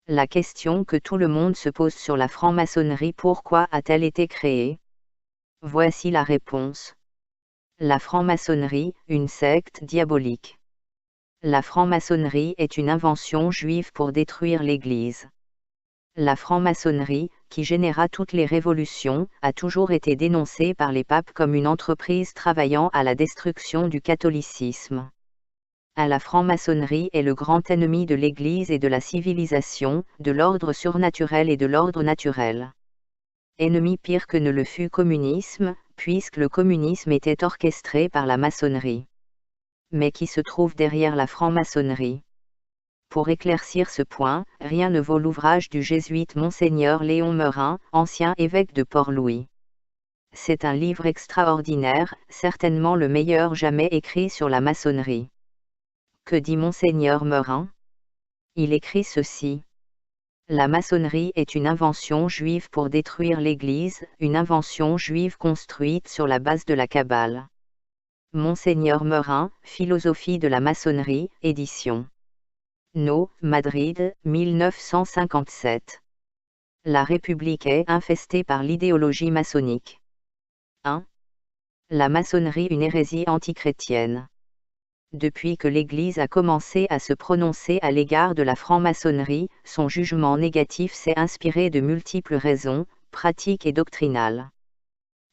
La question que tout le monde se pose sur la franc-maçonnerie: pourquoi a-t-elle été créée? Voici la réponse. La franc-maçonnerie, une secte diabolique. La franc-maçonnerie est une invention juive pour détruire l'Église. La franc-maçonnerie, qui généra toutes les révolutions, a toujours été dénoncée par les papes comme une entreprise travaillant à la destruction du catholicisme. La franc-maçonnerie est le grand ennemi de l'Église et de la civilisation, de l'ordre surnaturel et de l'ordre naturel. Ennemi pire que ne le fut communisme, puisque le communisme était orchestré par la maçonnerie. Mais qui se trouve derrière la franc-maçonnerie? Pour éclaircir ce point, rien ne vaut l'ouvrage du jésuite Monseigneur Léon Meurin, ancien évêque de Port-Louis. C'est un livre extraordinaire, certainement le meilleur jamais écrit sur la maçonnerie. Que dit Monseigneur Meurin? Il écrit ceci. La maçonnerie est une invention juive pour détruire l'Église, une invention juive construite sur la base de la Kabbale. Monseigneur Meurin, Philosophie de la maçonnerie, édition. No, Madrid, 1957. La République est infestée par l'idéologie maçonnique. 1. La maçonnerie, une hérésie antichrétienne. Depuis que l'Église a commencé à se prononcer à l'égard de la franc-maçonnerie, son jugement négatif s'est inspiré de multiples raisons, pratiques et doctrinales.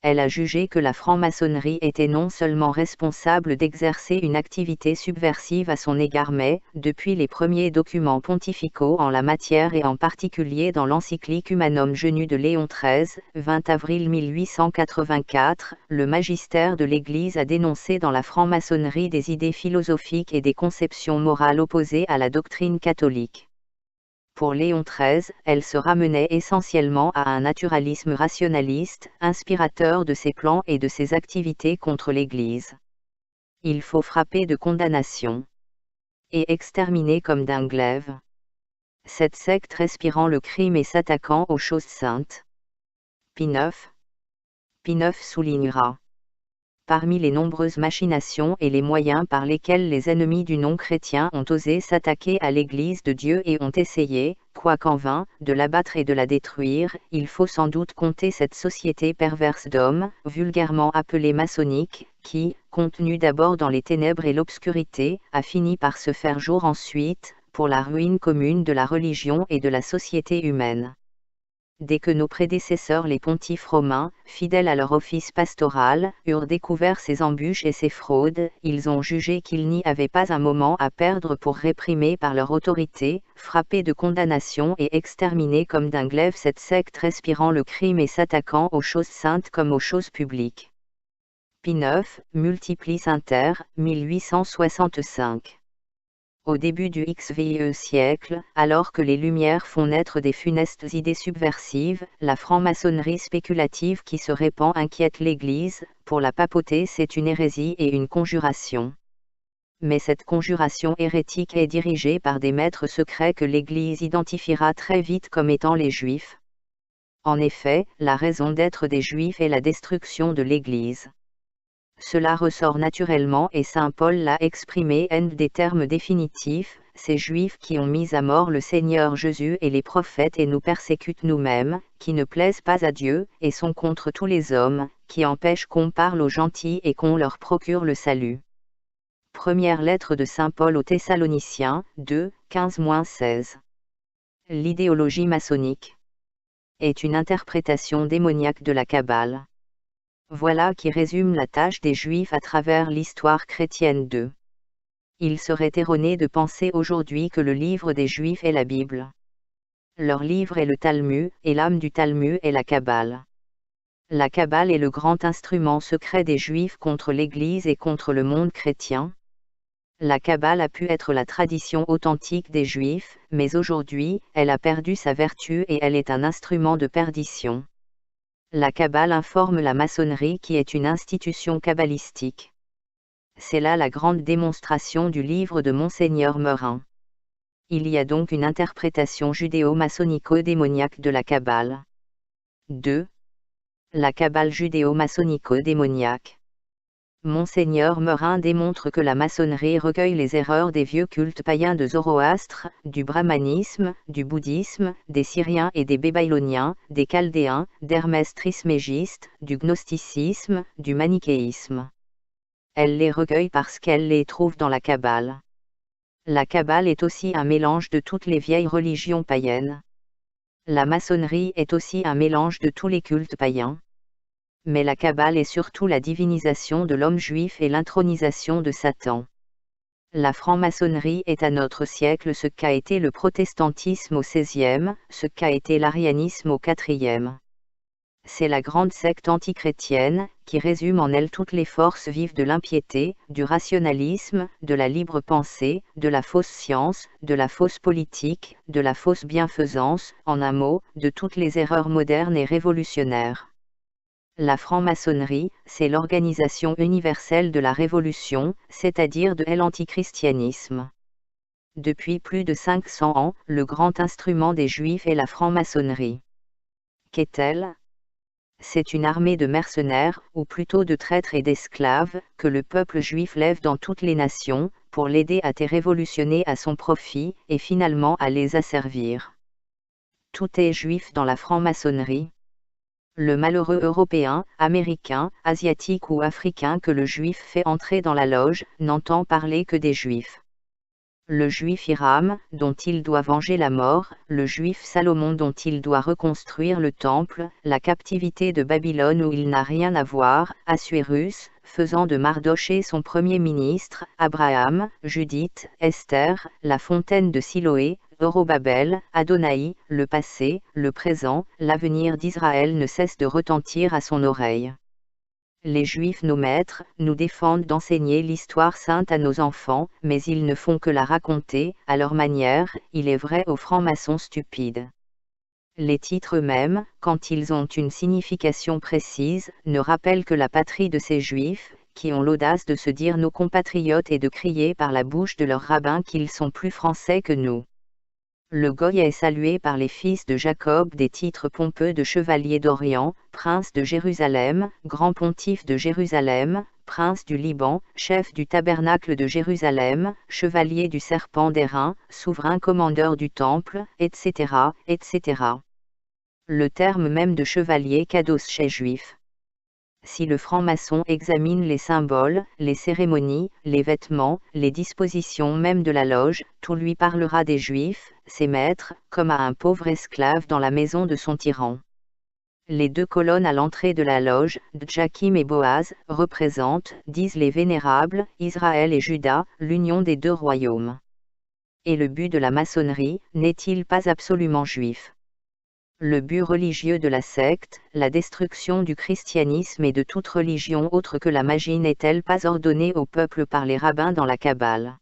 Elle a jugé que la franc-maçonnerie était non seulement responsable d'exercer une activité subversive à son égard, mais, depuis les premiers documents pontificaux en la matière et en particulier dans l'encyclique Humanum Genus de Léon XIII, 20 avril 1884, le magistère de l'Église a dénoncé dans la franc-maçonnerie des idées philosophiques et des conceptions morales opposées à la doctrine catholique. Pour Léon XIII, elle se ramenait essentiellement à un naturalisme rationaliste, inspirateur de ses plans et de ses activités contre l'Église. Il faut frapper de condamnation et exterminer comme d'un glaive cette secte respirant le crime et s'attaquant aux choses saintes. Pie IX soulignera. Parmi les nombreuses machinations et les moyens par lesquels les ennemis du non-chrétien ont osé s'attaquer à l'Église de Dieu et ont essayé, quoiqu'en vain, de l'abattre et de la détruire, il faut sans doute compter cette société perverse d'hommes, vulgairement appelée maçonnique, qui, contenue d'abord dans les ténèbres et l'obscurité, a fini par se faire jour ensuite, pour la ruine commune de la religion et de la société humaine. Dès que nos prédécesseurs les pontifes romains, fidèles à leur office pastoral, eurent découvert ces embûches et ces fraudes, ils ont jugé qu'ils n'y avaient pas un moment à perdre pour réprimer par leur autorité, frapper de condamnation et exterminer comme d'un glaive cette secte respirant le crime et s'attaquant aux choses saintes comme aux choses publiques. Pie IX, Multiplis Inter, 1865. Au début du XVIe siècle, alors que les Lumières font naître des funestes idées subversives, la franc-maçonnerie spéculative qui se répand inquiète l'Église. Pour la papauté, c'est une hérésie et une conjuration. Mais cette conjuration hérétique est dirigée par des maîtres secrets que l'Église identifiera très vite comme étant les Juifs. En effet, la raison d'être des Juifs est la destruction de l'Église. Cela ressort naturellement et saint Paul l'a exprimé en des termes définitifs: ces Juifs qui ont mis à mort le Seigneur Jésus et les prophètes et nous persécutent nous-mêmes, qui ne plaisent pas à Dieu, et sont contre tous les hommes, qui empêchent qu'on parle aux gentils et qu'on leur procure le salut. Première lettre de saint Paul aux Thessaloniciens, 2, 15-16. L'idéologie maçonnique est une interprétation démoniaque de la Kabbale. Voilà qui résume la tâche des Juifs à travers l'histoire chrétienne d'eux. Il serait erroné de penser aujourd'hui que le livre des Juifs est la Bible. Leur livre est le Talmud, et l'âme du Talmud est la Kabbale. La Kabbale est le grand instrument secret des Juifs contre l'Église et contre le monde chrétien. La Kabbale a pu être la tradition authentique des Juifs, mais aujourd'hui, elle a perdu sa vertu et elle est un instrument de perdition. La Kabbale informe la maçonnerie qui est une institution kabbalistique. C'est là la grande démonstration du livre de Monseigneur Meurin. Il y a donc une interprétation judéo-maçonnico-démoniaque de la Kabbale. 2. La Kabbale judéo-maçonnico-démoniaque. Monseigneur Meurin démontre que la maçonnerie recueille les erreurs des vieux cultes païens de Zoroastre, du brahmanisme, du bouddhisme, des Syriens et des Babyloniens, des Chaldéens, d'Hermès Trismégiste, du gnosticisme, du manichéisme. Elle les recueille parce qu'elle les trouve dans la Kabbale. La Kabbale est aussi un mélange de toutes les vieilles religions païennes. La maçonnerie est aussi un mélange de tous les cultes païens. Mais la Kabbale est surtout la divinisation de l'homme juif et l'intronisation de Satan. La franc-maçonnerie est à notre siècle ce qu'a été le protestantisme au XVIe, ce qu'a été l'arianisme au IVe. C'est la grande secte antichrétienne, qui résume en elle toutes les forces vives de l'impiété, du rationalisme, de la libre pensée, de la fausse science, de la fausse politique, de la fausse bienfaisance, en un mot, de toutes les erreurs modernes et révolutionnaires. La franc-maçonnerie, c'est l'organisation universelle de la Révolution, c'est-à-dire de l'antichristianisme. Depuis plus de 500 ans, le grand instrument des Juifs est la franc-maçonnerie. Qu'est-elle ? C'est une armée de mercenaires, ou plutôt de traîtres et d'esclaves, que le peuple juif lève dans toutes les nations, pour l'aider à révolutionner à son profit, et finalement à les asservir. Tout est juif dans la franc-maçonnerie. Le malheureux Européen, Américain, Asiatique ou Africain que le Juif fait entrer dans la loge, n'entend parler que des Juifs. Le Juif Hiram, dont il doit venger la mort, le Juif Salomon dont il doit reconstruire le temple, la captivité de Babylone où il n'a rien à voir, Assuérus, faisant de Mardochée son premier ministre, Abraham, Judith, Esther, la fontaine de Siloé, Zorobabel, Adonai, le passé, le présent, l'avenir d'Israël ne cesse de retentir à son oreille. Les Juifs, nos maîtres, nous défendent d'enseigner l'histoire sainte à nos enfants, mais ils ne font que la raconter, à leur manière, il est vrai aux francs-maçons stupides. Les titres eux-mêmes, quand ils ont une signification précise, ne rappellent que la patrie de ces Juifs, qui ont l'audace de se dire nos compatriotes et de crier par la bouche de leurs rabbins qu'ils sont plus français que nous. Le Goy est salué par les fils de Jacob des titres pompeux de chevalier d'Orient, prince de Jérusalem, grand pontife de Jérusalem, prince du Liban, chef du tabernacle de Jérusalem, chevalier du serpent d'airain, souverain commandeur du temple, etc., etc. Le terme même de chevalier kadosh chez juif. Si le franc-maçon examine les symboles, les cérémonies, les vêtements, les dispositions même de la loge, tout lui parlera des Juifs, ses maîtres, comme à un pauvre esclave dans la maison de son tyran. Les deux colonnes à l'entrée de la loge, Jakim et Boaz, représentent, disent les vénérables, Israël et Juda, l'union des deux royaumes. Et le but de la maçonnerie, n'est-il pas absolument juif ? Le but religieux de la secte, la destruction du christianisme et de toute religion autre que la magie n'est-elle pas ordonnée au peuple par les rabbins dans la Kabbale ?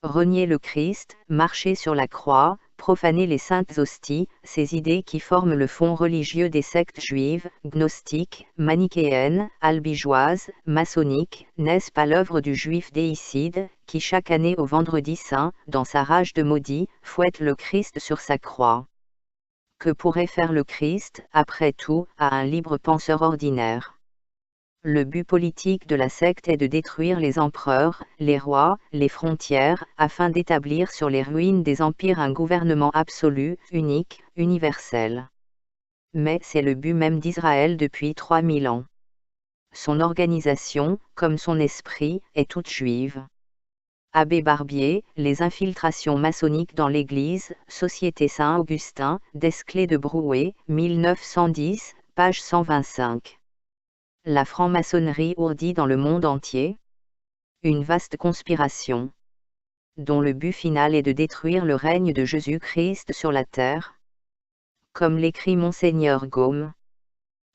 Renier le Christ, marcher sur la croix, profaner les saintes hosties, ces idées qui forment le fond religieux des sectes juives, gnostiques, manichéennes, albigeoises, maçonniques, n'est-ce pas l'œuvre du juif déicide, qui chaque année au vendredi saint, dans sa rage de maudit, fouette le Christ sur sa croix ? Que pourrait faire le Christ, après tout, à un libre penseur ordinaire ? Le but politique de la secte est de détruire les empereurs, les rois, les frontières, afin d'établir sur les ruines des empires un gouvernement absolu, unique, universel. Mais c'est le but même d'Israël depuis 3000 ans. Son organisation, comme son esprit, est toute juive. Abbé Barbier, les infiltrations maçonniques dans l'Église, Société Saint-Augustin, Desclée de Brouet, 1910, page 125. La franc-maçonnerie ourdit dans le monde entier. Une vaste conspiration, dont le but final est de détruire le règne de Jésus-Christ sur la terre. Comme l'écrit Monseigneur Gaume.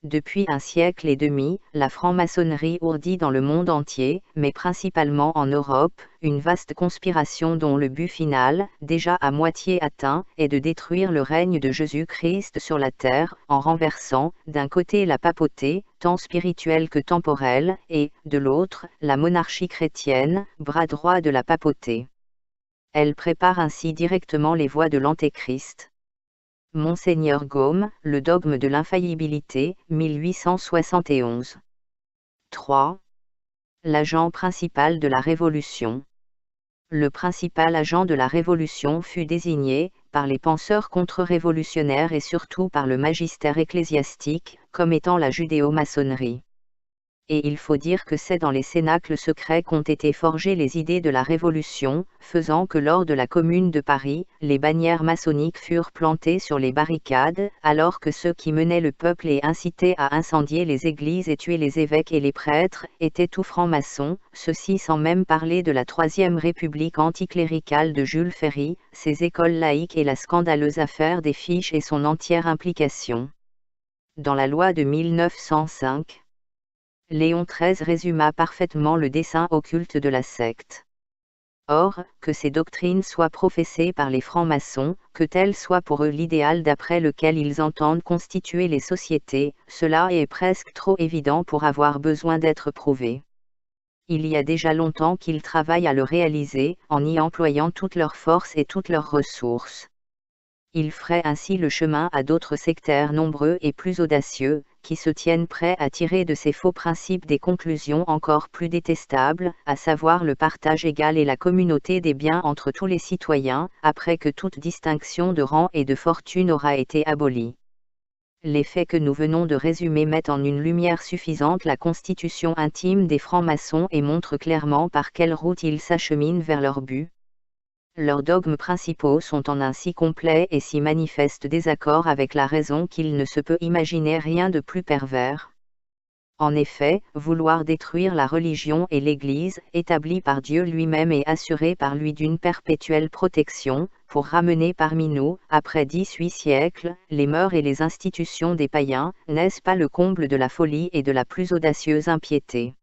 Depuis un siècle et demi, la franc-maçonnerie ourdit dans le monde entier, mais principalement en Europe, une vaste conspiration dont le but final, déjà à moitié atteint, est de détruire le règne de Jésus-Christ sur la terre, en renversant, d'un côté la papauté, tant spirituelle que temporelle, et, de l'autre, la monarchie chrétienne, bras droit de la papauté. Elle prépare ainsi directement les voies de l'Antéchrist. Monseigneur Gaume, le dogme de l'infaillibilité, 1871. 3. L'agent principal de la Révolution. Le principal agent de la Révolution fut désigné, par les penseurs contre-révolutionnaires et surtout par le magistère ecclésiastique, comme étant la judéo-maçonnerie. Et il faut dire que c'est dans les cénacles secrets qu'ont été forgées les idées de la Révolution, faisant que lors de la Commune de Paris, les bannières maçonniques furent plantées sur les barricades, alors que ceux qui menaient le peuple et incitaient à incendier les églises et tuer les évêques et les prêtres, étaient tous francs-maçons, ceci sans même parler de la Troisième République anticléricale de Jules Ferry, ses écoles laïques et la scandaleuse affaire des fiches et son entière implication. Dans la loi de 1905, Léon XIII résuma parfaitement le dessein occulte de la secte. Or, que ces doctrines soient professées par les francs-maçons, que tel soit pour eux l'idéal d'après lequel ils entendent constituer les sociétés, cela est presque trop évident pour avoir besoin d'être prouvé. Il y a déjà longtemps qu'ils travaillent à le réaliser, en y employant toutes leurs forces et toutes leurs ressources. Ils feraient ainsi le chemin à d'autres sectaires nombreux et plus audacieux, qui se tiennent prêts à tirer de ces faux principes des conclusions encore plus détestables, à savoir le partage égal et la communauté des biens entre tous les citoyens, après que toute distinction de rang et de fortune aura été abolie. Les faits que nous venons de résumer mettent en une lumière suffisante la constitution intime des francs-maçons et montrent clairement par quelle route ils s'acheminent vers leur but. Leurs dogmes principaux sont en un si complet et si manifeste désaccord avec la raison qu'il ne se peut imaginer rien de plus pervers. En effet, vouloir détruire la religion et l'Église, établie par Dieu lui-même et assurée par lui d'une perpétuelle protection, pour ramener parmi nous, après 18 siècles, les mœurs et les institutions des païens, n'est-ce pas le comble de la folie et de la plus audacieuse impiété?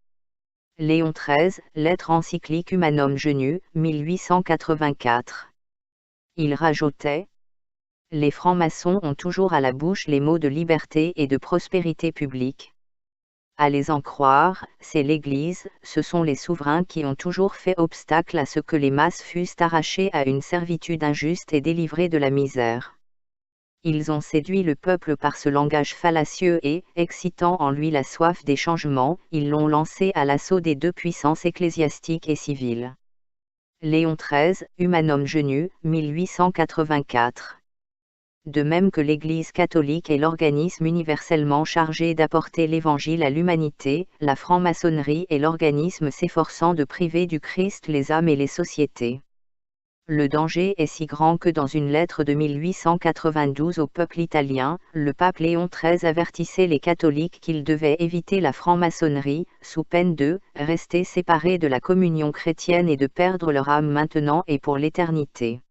Léon XIII, Lettre encyclique Humanum Genius, 1884. Il rajoutait: les francs-maçons ont toujours à la bouche les mots de liberté et de prospérité publique. À les en croire, c'est l'Église, ce sont les souverains qui ont toujours fait obstacle à ce que les masses fussent arrachées à une servitude injuste et délivrées de la misère. Ils ont séduit le peuple par ce langage fallacieux et, excitant en lui la soif des changements, ils l'ont lancé à l'assaut des deux puissances ecclésiastiques et civiles. Léon XIII, Humanum Genius, 1884. De même que l'Église catholique est l'organisme universellement chargé d'apporter l'Évangile à l'humanité, la franc-maçonnerie est l'organisme s'efforçant de priver du Christ les âmes et les sociétés. Le danger est si grand que dans une lettre de 1892 au peuple italien, le pape Léon XIII avertissait les catholiques qu'ils devaient éviter la franc-maçonnerie, sous peine de « rester séparés de la communion chrétienne et de perdre leur âme maintenant et pour l'éternité ».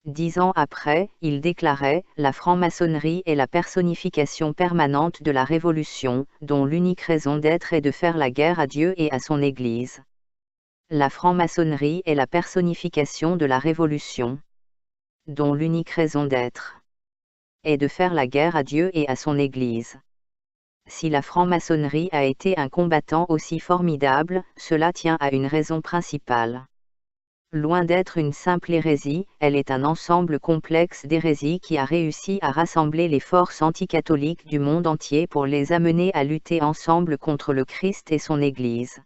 10 ans après, il déclarait « La franc-maçonnerie est la personnification permanente de la Révolution, dont l'unique raison d'être est de faire la guerre à Dieu et à son Église. » La franc-maçonnerie est la personnification de la Révolution, dont l'unique raison d'être est de faire la guerre à Dieu et à son Église. Si la franc-maçonnerie a été un combattant aussi formidable, cela tient à une raison principale. Loin d'être une simple hérésie, elle est un ensemble complexe d'hérésies qui a réussi à rassembler les forces anticatholiques du monde entier pour les amener à lutter ensemble contre le Christ et son Église.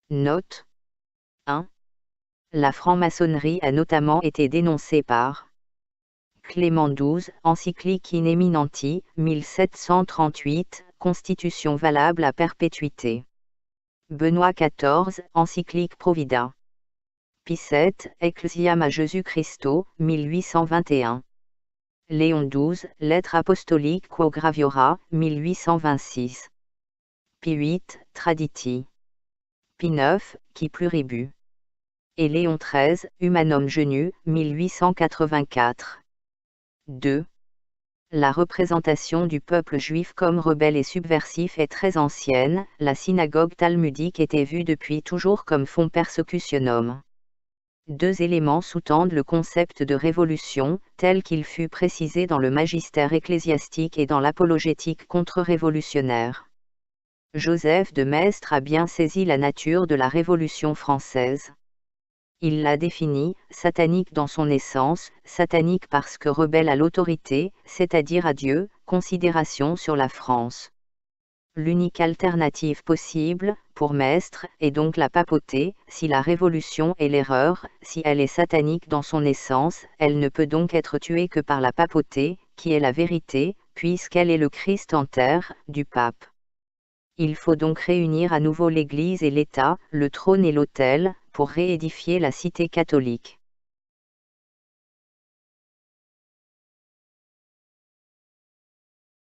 Note 1. La franc-maçonnerie a notamment été dénoncée par Clément XII, Encyclique in Eminenti, 1738, Constitution valable à perpétuité. Benoît XIV, Encyclique Provida. Pie VII, Ecclesiam a Jésus Christo, 1821. Léon XII, Lettre apostolique Quo Graviora, 1826. Pie VIII, Traditi. Pie IX, Qui pluribus. Et Léon XIII, Humanum Genius, 1884. 2. La représentation du peuple juif comme rebelle et subversif est très ancienne, la synagogue talmudique était vue depuis toujours comme fond persecutionum. 2 éléments sous-tendent le concept de révolution, tel qu'il fut précisé dans le magistère ecclésiastique et dans l'apologétique contre-révolutionnaire. Joseph de Maistre a bien saisi la nature de la Révolution française. Il l'a définie, satanique dans son essence, satanique parce que rebelle à l'autorité, c'est-à-dire à Dieu, considération sur la France. L'unique alternative possible, pour Maistre, est donc la papauté. Si la révolution est l'erreur, si elle est satanique dans son essence, elle ne peut donc être tuée que par la papauté, qui est la vérité, puisqu'elle est le Christ en terre, du pape. Il faut donc réunir à nouveau l'Église et l'État, le trône et l'autel, pour réédifier la cité catholique.